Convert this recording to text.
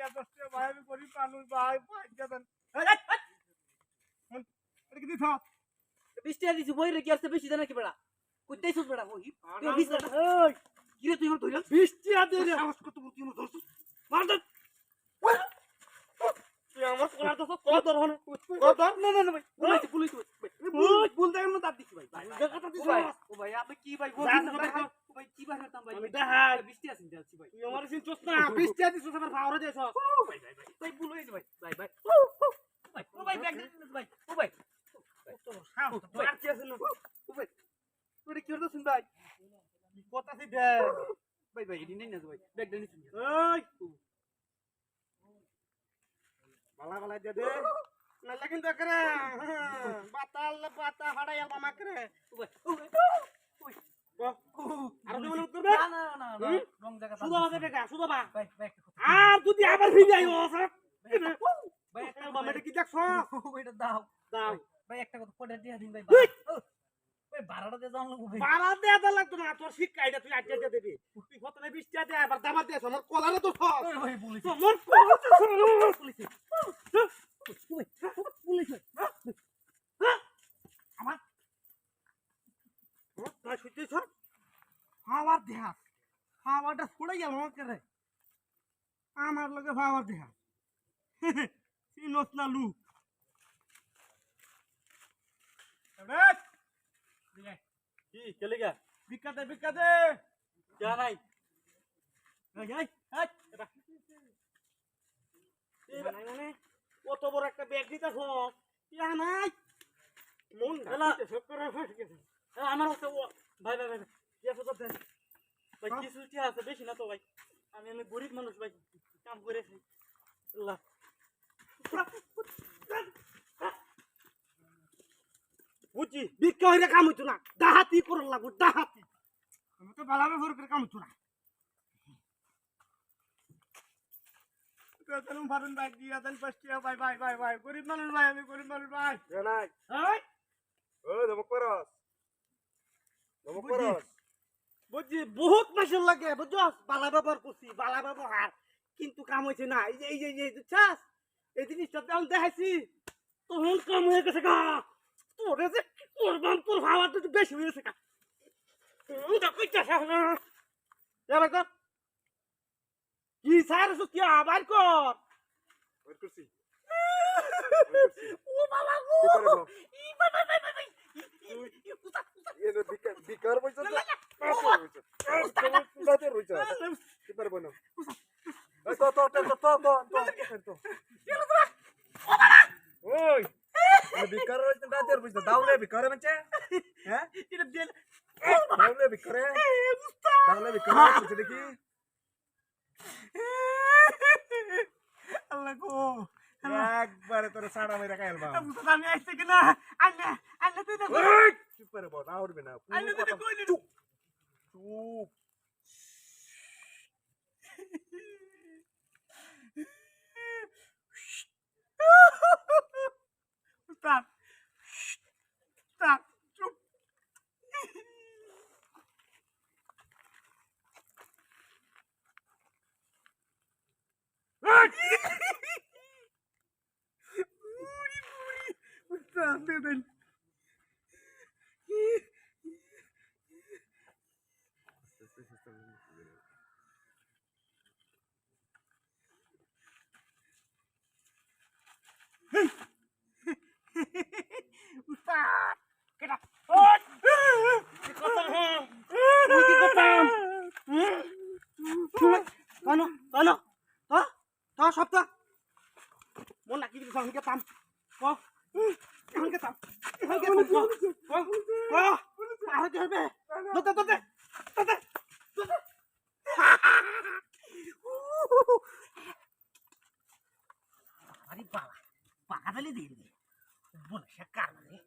টিয়া 10 টিয়া ভাই আমি গরিব মানুষ ভাই পয়সা দেন এটা কি দিছ 20 টাকা দিছি বই রে কি আছে বেশি জানা কি বেড়া কইতেছস বেড়া কই তুই 20 টাকা এই কি রে তুই আমার ধইলা 20 টিয়া দে রে সাহস কত তুই আমার ধরছস মার দে তুই আমার কোলা তো কত ধর হনে কত না না না ভাই পুলিশ ভুল দেখ না দাঁত দিছি ভাই কথা দিছ ও ভাই আপনি কি ভাই ও ভাই কি ভাই করতাম ভাই আমি দেখা 20 টাকা চিন্তা আছি ভাই তুই আমার চিনছস না 20 টিয়া দিছস আমার ভাওরে দেছস ভাই ভাই ভাই ভুল হইছে ভাই ভাই ভাই ও ভাই ব্যাগ দে ভাই ও ভাই তো সাহস আর কি আছে না ও ভাই তুই কি করছস ভাই কথা সি দে ভাই ভাই এদিন না ভাই ব্যাগ দে নিছিস এই বালা বালা দে দে না লাগিন তো করে বাতা হাড়াই আলবা মাকরে ও ভাই আর তুমি মনে করবে না না না রং জায়গা সুদা দেবে গা সুদা বা ভাই ভাই আর যদি আবার ভিজে আইও ভাই একটা বামেটা কি দেখছ ওইটা দাও দাও ভাই একটা কথা পড়ে দিয়া দিন ভাই ভাই ভাড়াটা দিয়ে দাও লাগবে ভাই পাড়া দেয়া দা লাগতো না তোর শিক্ষা এটা তুই আইডিয়া দেবি তুই কত না 20 টাকা দে আবার দাবা দে আমার কলারে তো সব ভাই পুলিশ তোমার কলারে পুলিশ পুলিশ আমার না শুইতেছ খাওয়ার দেহা খাওয়াটা ছড়ে গেল আমাকে রে আমার লগে খাওয়ার দেহা চিনস না লু কি চলে গা বিকাতে যা নাই যাই মানে কত বড় একটা ব্যাগ দিতেছ ইয়া নাই মন সব করে ফেসে গেছে আমার হচ্ছে ভাই ভাই ভাই ইয়া তো দেন ভাই কিছু কি আছে বেশি না তো ভাই আমি গরিব মানুষ ভাই কাম করেছি আল্লাহ বুঝছি ভিক্ষা হইলে কাম হইতো না ডাহাতি করে লাগবো ডাহাতি আমি তো বালাবে ভর করে কাম হইতো না চলুন ফারুন ভাই দিয়া দেন 5 টাকা ভাই ভাই ভাই ভাই গরিব মানুষ ভাই আমি গরিব মানুষ ভাই নাই এই ও দমক করস বুঝছি বহুত মাসের লাগে বুঝছস বালা ব্যবহার করছি বালা ব্যবহার কিন্তু কাম হইছে না এই যে বুঝছস এই জিনিসটা দাম দেখাইছি তখন কাম হয়ে গেছে গা তোরে যে কোরবান তোর ভাবা তো বেশি হয়ে গেছে গা ওটা কইতাছ না এবার কর কি স্যার কি আবার কর ওই করছি ও বাবা গো কি করে বল ই বাবা বাবা এর বিকার বইছ তো রইছ কি পারবো না তো ওই বিকার রইছ না তোর বুঝ দাওলে বিকার মঞ্চে হ্যাঁ এটা দেন দাওলে বিকারে দাওলে বিকারে বুঝ দেখি আল্লাহ গো একবারে তোর সাড়া মেরা খাইল বা আমি আইছে কিনা আল্লাহ তুই দেখো চুপ করে বল না উঠবে না আল্লাহ তুই কইলি চুপ Stop. Stop. Stop. Stop, dude. Ustaz, get up. Kano, to sopta. Mon nak iki sang ketam. Ko. Sang ketam. Sang ketam. Ko. Ara kerbe. Tote. Ari bala. Bala dali di. Bola shakar ni.